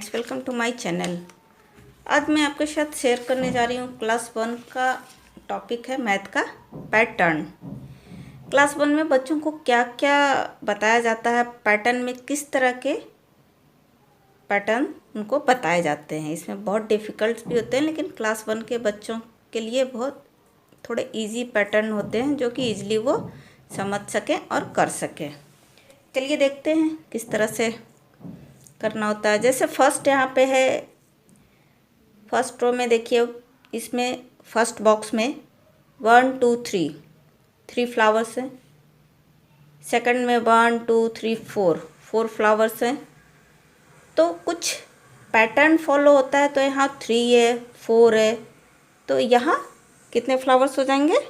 Friends, welcome to my channel. आज मैं आपके साथ शेयर करने जा रही हूँ क्लास 1 का टॉपिक है मैथ का पैटर्न। क्लास 1 में बच्चों को क्या क्या बताया जाता है, पैटर्न में किस तरह के पैटर्न उनको बताए जाते हैं। इसमें बहुत डिफ़िकल्ट भी होते हैं, लेकिन क्लास 1 के बच्चों के लिए बहुत थोड़े इजी पैटर्न होते हैं जो कि ईजिली वो समझ सकें और कर सकें। चलिए देखते हैं किस तरह से करना होता है। जैसे फर्स्ट यहाँ पे है, फर्स्ट रो में देखिए, इसमें फर्स्ट बॉक्स में 1 2 3 3 फ्लावर्स हैं। सेकंड में 1 2 3 4 फ्लावर्स हैं। तो कुछ पैटर्न फॉलो होता है। तो यहाँ 3 है, 4 है, तो यहाँ कितने फ्लावर्स हो जाएंगे?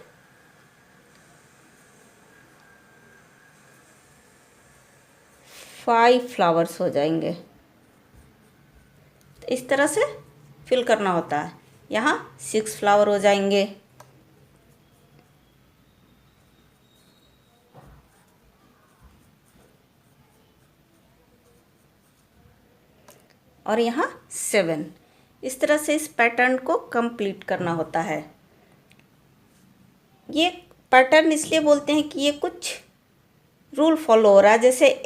5 फ्लावर्स हो जाएंगे। तो इस तरह से फिल करना होता है। यहाँ 6 फ्लावर हो जाएंगे। और यहाँ 7। इस तरह से इस पैटर्न को कंप्लीट करना होता है। ये पैटर्न इसलिए बोलते हैं कि ये कुछ रूल फॉलो हो रहा है। जैसे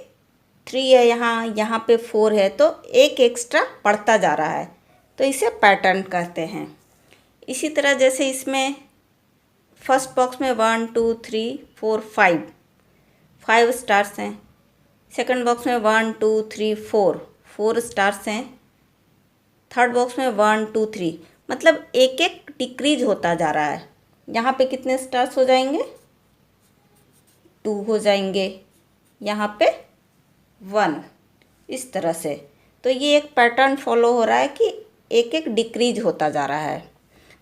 3 है, यहाँ पे 4 है, तो एक एक्स्ट्रा बढ़ता जा रहा है, तो इसे पैटर्न कहते हैं। इसी तरह जैसे इसमें फर्स्ट बॉक्स में 1 2 3 4 5 स्टार्स हैं। सेकंड बॉक्स में 1 2 3 4 स्टार्स हैं। थर्ड बॉक्स में 1 2 3, मतलब एक एक डिक्रीज होता जा रहा है। यहाँ पे कितने स्टार्स हो जाएंगे? 2 हो जाएंगे। यहाँ पे 1। इस तरह से तो ये एक पैटर्न फॉलो हो रहा है कि एक एक डिक्रीज होता जा रहा है।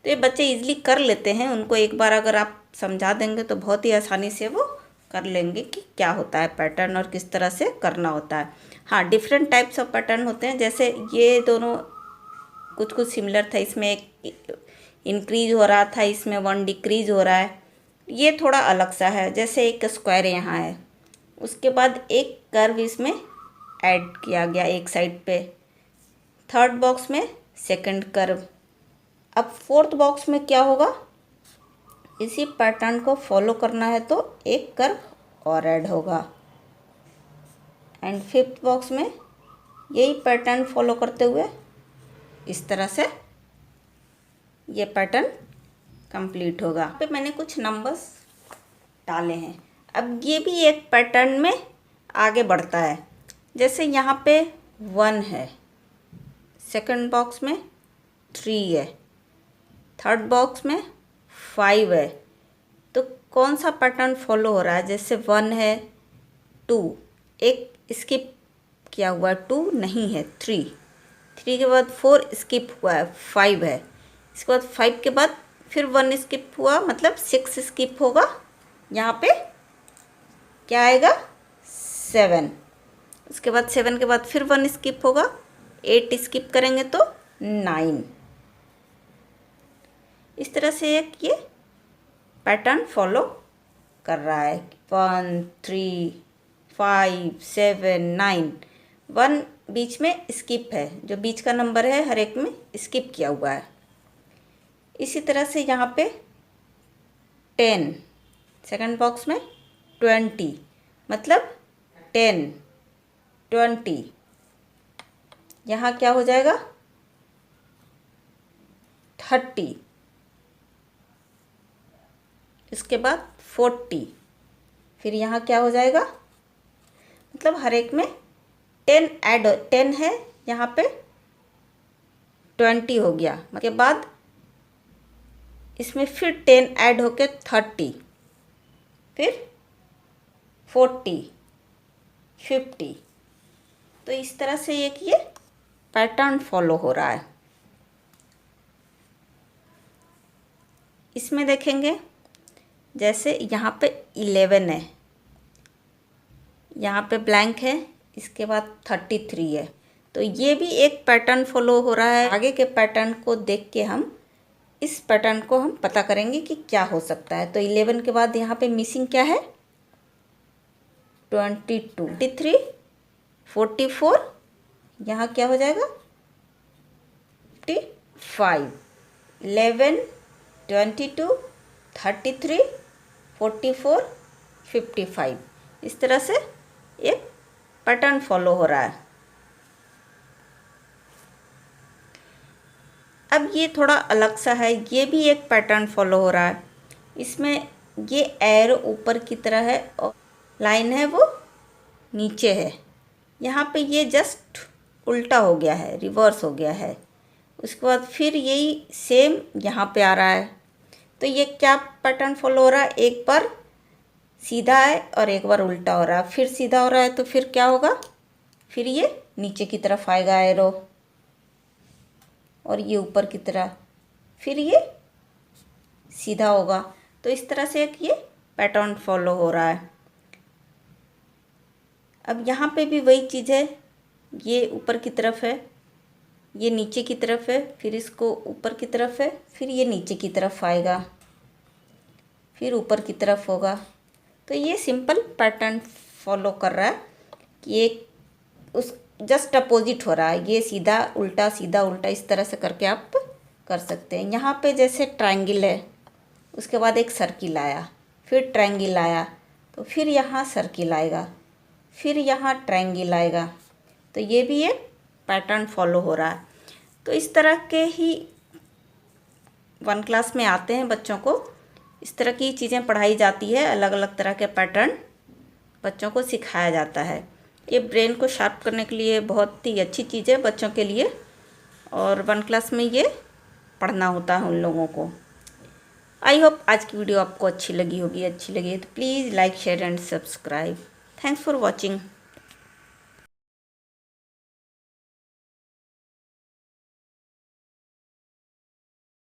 तो ये बच्चे इजीली कर लेते हैं। उनको एक बार अगर आप समझा देंगे तो बहुत ही आसानी से वो कर लेंगे कि क्या होता है पैटर्न और किस तरह से करना होता है। हाँ, डिफरेंट टाइप्स ऑफ पैटर्न होते हैं। जैसे ये दोनों कुछ सिमिलर था। इसमें एक इंक्रीज हो रहा था, इसमें 1 डिक्रीज हो रहा है। ये थोड़ा अलग सा है। जैसे एक स्क्वायर यहाँ है, उसके बाद एक कर्व इसमें ऐड किया गया एक साइड पे। थर्ड बॉक्स में सेकंड कर्व। अब फोर्थ बॉक्स में क्या होगा? इसी पैटर्न को फॉलो करना है तो एक कर्व और ऐड होगा। एंड फिफ्थ बॉक्स में यही पैटर्न फॉलो करते हुए इस तरह से ये पैटर्न कंप्लीट होगा। यहाँ पे मैंने कुछ नंबर्स डाले हैं। अब ये भी एक पैटर्न में आगे बढ़ता है। जैसे यहाँ पे 1 है, सेकंड बॉक्स में 3 है, थर्ड बॉक्स में 5 है। तो कौन सा पैटर्न फॉलो हो रहा है? जैसे 1 है, 2, एक स्किप किया हुआ है, 2 नहीं है, 3 के बाद 4 स्किप हुआ है, 5 है। इसके बाद 5 के बाद फिर 1 स्किप हुआ, मतलब 6 स्किप होगा। यहाँ पे क्या आएगा? 7। उसके बाद 7 के बाद फिर 1 स्किप होगा, 8 स्किप करेंगे तो 9। इस तरह से एक ये पैटर्न फॉलो कर रहा है। 1 3 5 7 9। 1 बीच में स्किप है, जो बीच का नंबर है हर एक में स्किप किया हुआ है। इसी तरह से यहाँ पे 10, सेकंड बॉक्स में 20, मतलब 10 20। यहाँ क्या हो जाएगा? 30। इसके बाद 40। फिर यहाँ क्या हो जाएगा? मतलब हर एक में 10 ऐड, 10 है, यहाँ पे 20 हो गया। उसके बाद इसमें फिर 10 ऐड होके 30, फिर 40 50। तो इस तरह से एक ये पैटर्न फॉलो हो रहा है। इसमें देखेंगे जैसे यहाँ पे 11 है, यहाँ पे ब्लैंक है, इसके बाद 33 है। तो ये भी एक पैटर्न फॉलो हो रहा है। आगे के पैटर्न को देख के हम इस पैटर्न को हम पता करेंगे कि क्या हो सकता है। तो 11 के बाद यहाँ पे मिसिंग क्या है? 22 23 44। यहाँ क्या हो जाएगा? 55, 11, 22, 33, 44, 55। इस तरह से एक पैटर्न फॉलो हो रहा है। अब ये थोड़ा अलग सा है, ये भी एक पैटर्न फॉलो हो रहा है। इसमें ये एरो ऊपर की तरह है और लाइन है वो नीचे है। यहाँ पे ये जस्ट उल्टा हो गया है, रिवर्स हो गया है। उसके बाद फिर यही सेम यहाँ पे आ रहा है। तो ये क्या पैटर्न फॉलो हो रहा है, एक बार सीधा है और एक बार उल्टा हो रहा है। फिर सीधा हो रहा है तो फिर क्या होगा, फिर ये नीचे की तरफ आएगा एरो और ये ऊपर की तरह, फिर ये सीधा होगा। तो इस तरह से एक ये पैटर्न फॉलो हो रहा है। अब यहाँ पे भी वही चीज़ है, ये ऊपर की तरफ है, ये नीचे की तरफ है, फिर इसको ऊपर की तरफ है, फिर ये नीचे की तरफ आएगा, फिर ऊपर की तरफ होगा। तो ये सिंपल पैटर्न फॉलो कर रहा है कि ये उस जस्ट अपोजिट हो रहा है, ये सीधा उल्टा सीधा उल्टा, इस तरह से करके आप कर सकते हैं। यहाँ पे जैसे ट्रायंगल है, उसके बाद एक सर्किल आया, फिर ट्रायंगल आया, तो फिर यहाँ सर्किल आएगा, फिर यहाँ ट्रायंगल आएगा। तो ये भी एक पैटर्न फॉलो हो रहा है। तो इस तरह के ही 1 क्लास में आते हैं बच्चों को, इस तरह की चीज़ें पढ़ाई जाती है, अलग अलग तरह के पैटर्न बच्चों को सिखाया जाता है। ये ब्रेन को शार्प करने के लिए बहुत ही अच्छी चीज़ है बच्चों के लिए, और 1 क्लास में ये पढ़ना होता है उन लोगों को। आई होप आज की वीडियो आपको अच्छी लगी होगी। अच्छी लगी तो please like share and subscribe. Thanks for watching.